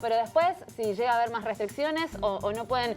pero después, si llega a haber más restricciones o no pueden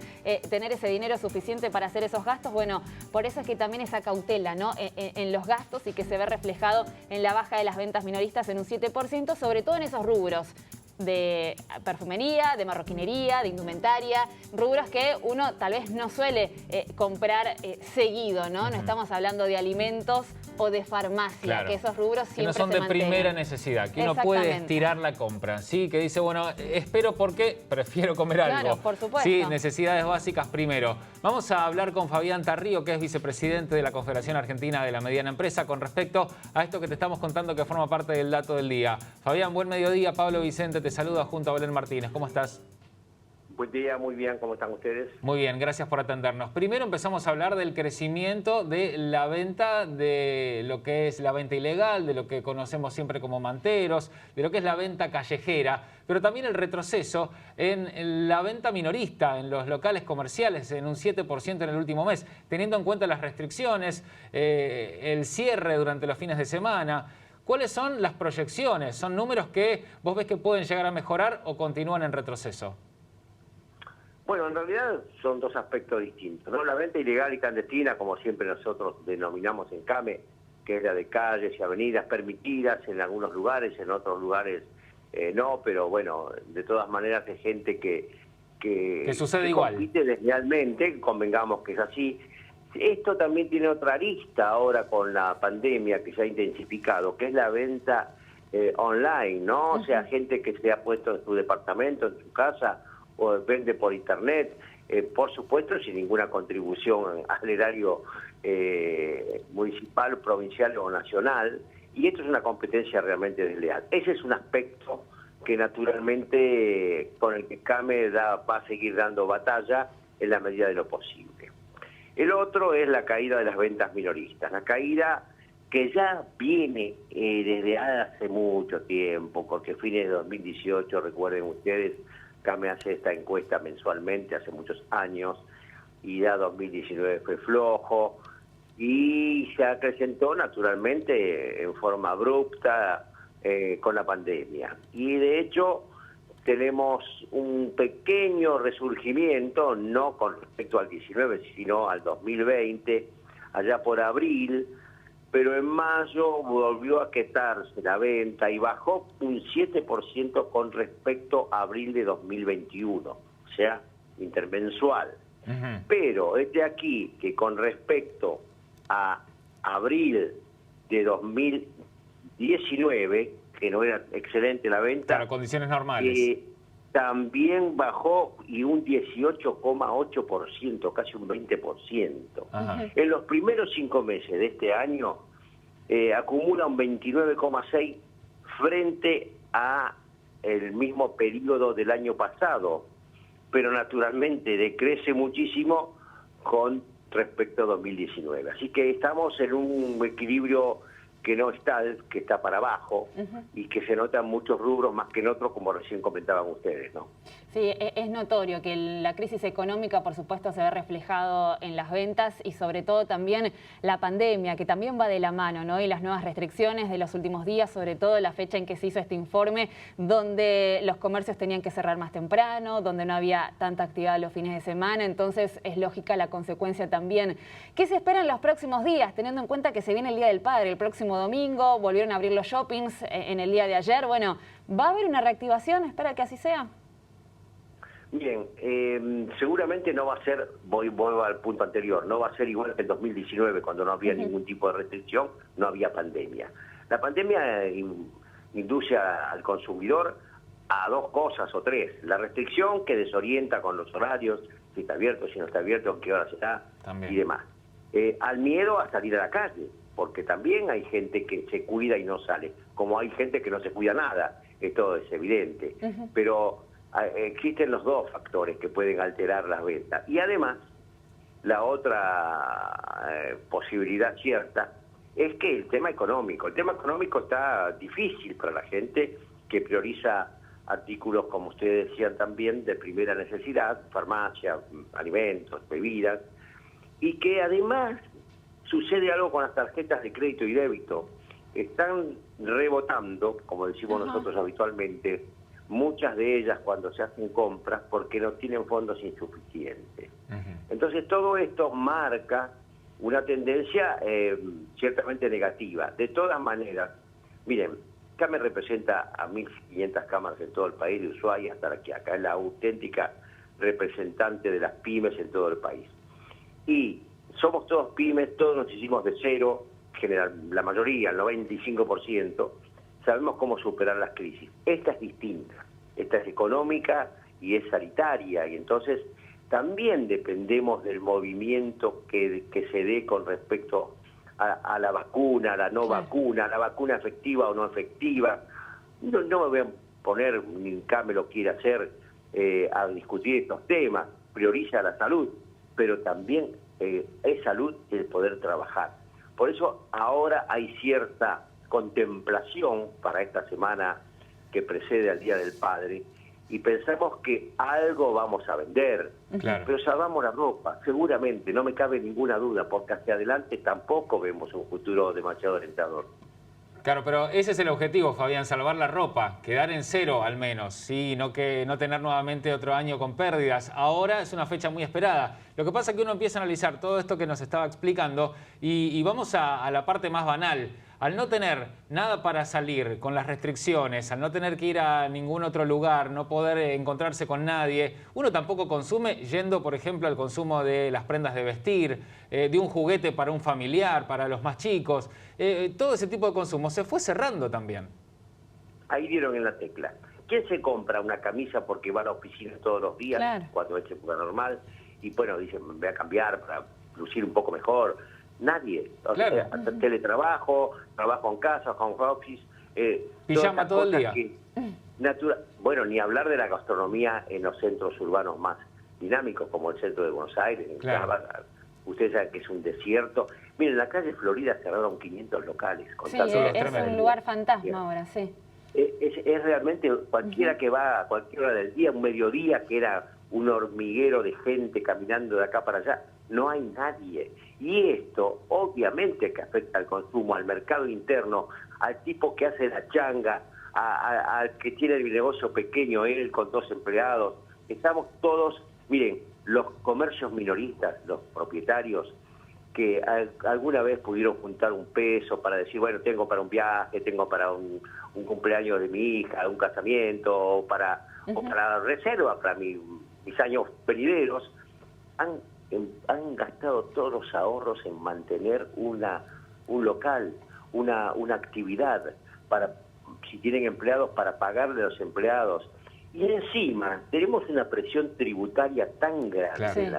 tener ese dinero suficiente para hacer esos gastos, bueno, por eso es que también esa cautela, ¿no? En los gastos y que se ve reflejado en la baja de las ventas minoristas en un 7%, sobre todo en esos rubros de perfumería, de marroquinería, de indumentaria, rubros que uno tal vez no suele comprar seguido, ¿no? No estamos hablando de alimentos o de farmacia, claro, que esos rubros siempre que no son de primera necesidad, que uno puede estirar la compra, ¿sí? Que dice, bueno, espero porque prefiero comer algo. Claro, por supuesto. Sí, necesidades básicas primero. Vamos a hablar con Fabián Tarrío, que es vicepresidente de la Confederación Argentina de la Mediana Empresa, con respecto a esto que te estamos contando que forma parte del dato del día. Fabián, buen mediodía. Pablo Vicente te saluda junto a Belén Martínez. ¿Cómo estás? Buen día, muy bien. ¿Cómo están ustedes? Muy bien, gracias por atendernos. Primero empezamos a hablar del crecimiento de la venta, de lo que es la venta ilegal, de lo que conocemos siempre como manteros, de lo que es la venta callejera, pero también el retroceso en la venta minorista, en los locales comerciales, en un 7% en el último mes, teniendo en cuenta las restricciones, el cierre durante los fines de semana. ¿Cuáles son las proyecciones? ¿Son números que vos ves que pueden llegar a mejorar o continúan en retroceso? Bueno, en realidad son dos aspectos distintos, ¿no? La venta ilegal y clandestina, como siempre nosotros denominamos en CAME, que es la de calles y avenidas permitidas en algunos lugares, en otros lugares no, pero bueno, de todas maneras es gente que sucede igual. Compite deslealmente, convengamos que es así. Esto también tiene otra arista ahora con la pandemia que se ha intensificado, que es la venta online, ¿no? O sea, gente que se ha puesto en su departamento, en su casa, o vende por internet, por supuesto sin ninguna contribución al erario municipal, provincial o nacional, y esto es una competencia realmente desleal. Ese es un aspecto que naturalmente con el que CAME va a seguir dando batalla en la medida de lo posible. El otro es la caída de las ventas minoristas, la caída que ya viene desde hace mucho tiempo, porque fines de 2018, recuerden ustedes, CAME hace esta encuesta mensualmente hace muchos años y ya 2019 fue flojo y se acrecentó naturalmente en forma abrupta con la pandemia. Y de hecho tenemos un pequeño resurgimiento, no con respecto al 19, sino al 2020, allá por abril, pero en mayo volvió a quietarse la venta y bajó un 7% con respecto a abril de 2021, o sea, intermensual. Pero aquí que con respecto a abril de 2019, que no era excelente la venta, claro, condiciones normales, también bajó y un 18,8%, casi un 20%. En los primeros 5 meses de este año acumula un 29,6% frente a el mismo periodo del año pasado, pero naturalmente decrece muchísimo con respecto a 2019. Así que estamos en un equilibrio que no está, que está para abajo y que se notan muchos rubros más que en otros, como recién comentaban ustedes, ¿no? Sí, es notorio que la crisis económica, por supuesto, se ve reflejado en las ventas y sobre todo también la pandemia, que también va de la mano, ¿no? Y las nuevas restricciones de los últimos días, sobre todo la fecha en que se hizo este informe, donde los comercios tenían que cerrar más temprano, donde no había tanta actividad los fines de semana, entonces es lógica la consecuencia también. ¿Qué se espera en los próximos días, teniendo en cuenta que se viene el Día del Padre, el próximo domingo, volvieron a abrir los shoppings en el día de ayer? Bueno, ¿va a haber una reactivación? ¿Espera que así sea? Bien, seguramente no va a ser, voy al punto anterior, no va a ser igual que en 2019, cuando no había ningún tipo de restricción, no había pandemia. La pandemia induce al consumidor a dos cosas o tres. La restricción, que desorienta con los horarios, si está abierto, si no está abierto, en qué hora será y demás. Al miedo a salir a la calle, porque también hay gente que se cuida y no sale, como hay gente que no se cuida nada, esto es evidente. Pero existen los dos factores que pueden alterar las ventas. Y además, la otra posibilidad cierta es que el tema económico está difícil para la gente que prioriza artículos, como ustedes decían también, de primera necesidad, farmacia, alimentos, bebidas, y que además sucede algo con las tarjetas de crédito y débito. Están rebotando, como decimos nosotros habitualmente, muchas de ellas cuando se hacen compras porque no tienen fondos insuficientes. Entonces todo esto marca una tendencia ciertamente negativa. De todas maneras, miren, CAME representa a 1.500 cámaras en todo el país de Ushuaia hasta aquí. Acá es la auténtica representante de las pymes en todo el país. Y somos todos pymes, todos nos hicimos de cero, la mayoría, el 95%, sabemos cómo superar las crisis. Esta es distinta, esta es económica y es sanitaria, y entonces también dependemos del movimiento que se dé con respecto a la vacuna, a la no vacuna, a la vacuna efectiva o no efectiva. No me voy a poner, ni CAME lo quiere hacer, a discutir estos temas. Prioriza la salud, pero también es salud el poder trabajar. Por eso ahora hay cierta contemplación para esta semana que precede al Día del Padre, y pensamos que algo vamos a vender, pero salvamos la ropa, seguramente, no me cabe ninguna duda, porque hacia adelante tampoco vemos un futuro demasiado alentador. Claro, pero ese es el objetivo, Fabián, salvar la ropa, quedar en cero al menos, ¿sí? No tener nuevamente otro año con pérdidas. Ahora es una fecha muy esperada. Lo que pasa es que uno empieza a analizar todo esto que nos estaba explicando y vamos a la parte más banal. Al no tener nada para salir con las restricciones, al no tener que ir a ningún otro lugar, no poder encontrarse con nadie, uno tampoco consume yendo, por ejemplo, al consumo de las prendas de vestir, de un juguete para un familiar, para los más chicos. Todo ese tipo de consumo se fue cerrando también. Ahí dieron en la tecla. ¿Quién se compra una camisa porque va a la oficina todos los días, cuando es época normal? Y bueno, dicen, me voy a cambiar para lucir un poco mejor. Nadie. Teletrabajo, trabajo en casa, home office. Pijama todo el día. Bueno, ni hablar de la gastronomía en los centros urbanos más dinámicos, como el centro de Buenos Aires. Ustedes saben que es un desierto. Miren, en la calle Florida cerraron 500 locales. Sí, es un lugar fantasma ahora, sí. Es realmente cualquiera que va a cualquier hora del día, un mediodía, que era un hormiguero de gente caminando de acá para allá, no hay nadie. Y esto obviamente que afecta al consumo, al mercado interno, al tipo que hace la changa, al que tiene el negocio pequeño, él con 2 empleados. Estamos todos, miren, los comercios minoristas, los propietarios, que alguna vez pudieron juntar un peso para decir, bueno, tengo para un viaje, tengo para un cumpleaños de mi hija, un casamiento, o para reserva para mis años venideros, han gastado todos los ahorros en mantener un local, una actividad, para, si tienen empleados, para pagarle a los empleados. Y encima tenemos una presión tributaria tan grande.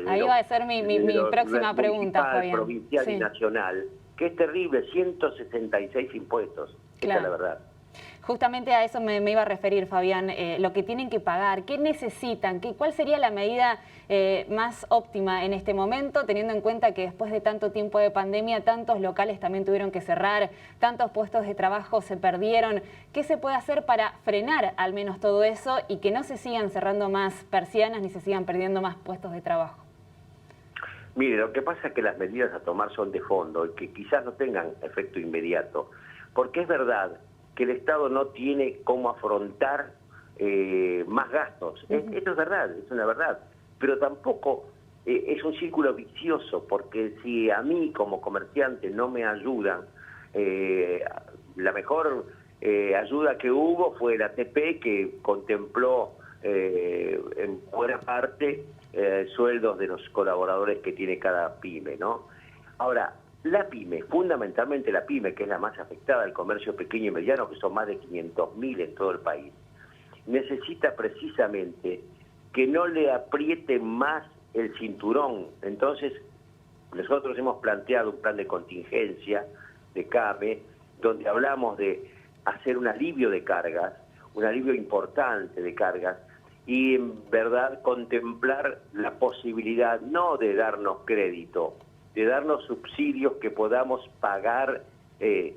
Ahí va a ser mi próxima pregunta, Fabián. Provincial y nacional, que es terrible, 166 impuestos. Esa es la verdad. Justamente a eso me iba a referir, Fabián, lo que tienen que pagar, qué necesitan, cuál sería la medida más óptima en este momento, teniendo en cuenta que después de tanto tiempo de pandemia, tantos locales también tuvieron que cerrar, tantos puestos de trabajo se perdieron. ¿Qué se puede hacer para frenar al menos todo eso y que no se sigan cerrando más persianas ni se sigan perdiendo más puestos de trabajo? Mire, lo que pasa es que las medidas a tomar son de fondo y que quizás no tengan efecto inmediato, porque es verdad que el Estado no tiene cómo afrontar más gastos. Esto es verdad, es una verdad, pero tampoco es un círculo vicioso, porque si a mí como comerciante no me ayudan, la mejor ayuda que hubo fue la ATP, que contempló en buena parte sueldos de los colaboradores que tiene cada pyme, ¿no? Ahora, la pyme, fundamentalmente la pyme, que es la más afectada, el comercio pequeño y mediano, que son más de 500.000 en todo el país, necesita precisamente que no le apriete más el cinturón. Entonces, nosotros hemos planteado un plan de contingencia de CAME, donde hablamos de hacer un alivio de cargas, un alivio importante de cargas, y en verdad contemplar la posibilidad no de darnos crédito, de darnos subsidios que podamos pagar, que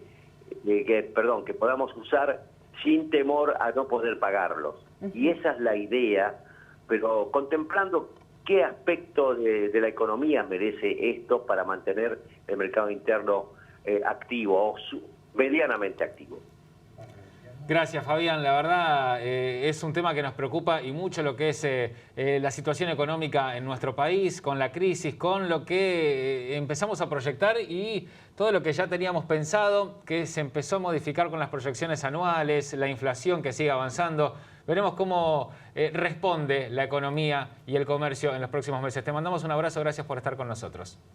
podamos usar sin temor a no poder pagarlos. Y esa es la idea, pero contemplando qué aspecto de la economía merece esto para mantener el mercado interno activo, o medianamente activo. Gracias, Fabián. La verdad es un tema que nos preocupa y mucho lo que es la situación económica en nuestro país, con la crisis, con lo que empezamos a proyectar y todo lo que ya teníamos pensado, que se empezó a modificar con las proyecciones anuales, la inflación que sigue avanzando. Veremos cómo responde la economía y el comercio en los próximos meses. Te mandamos un abrazo, gracias por estar con nosotros.